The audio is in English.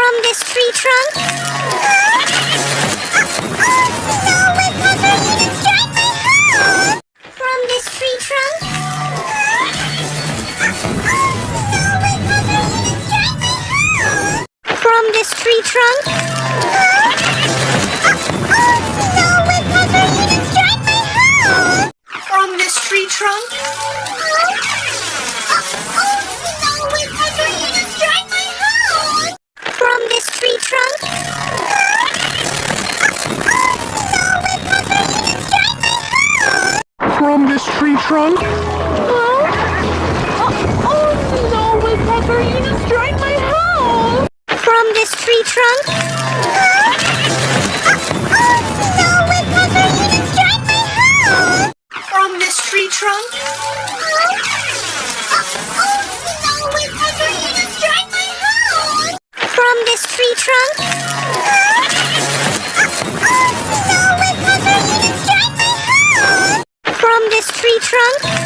From this tree trunk? No, Woodpecker, you destroyed my house! From this tree trunk? No, Woodpecker, you destroyed my house! From this tree trunk? No, Woodpecker, you destroyed my house! From this tree trunk? No, Woodpecker, you destroyed my house! From this tree trunk? No, Woodpecker, you destroyed my house! From this tree trunk? No, Woodpecker, you destroyed my house! From this tree trunk? No, Woodpecker, you destroyed my house! From this tree trunk? No, Woodpecker, you destroyed my house! From this tree trunk? No, Woodpecker, you destroyed my house! From this tree trunk?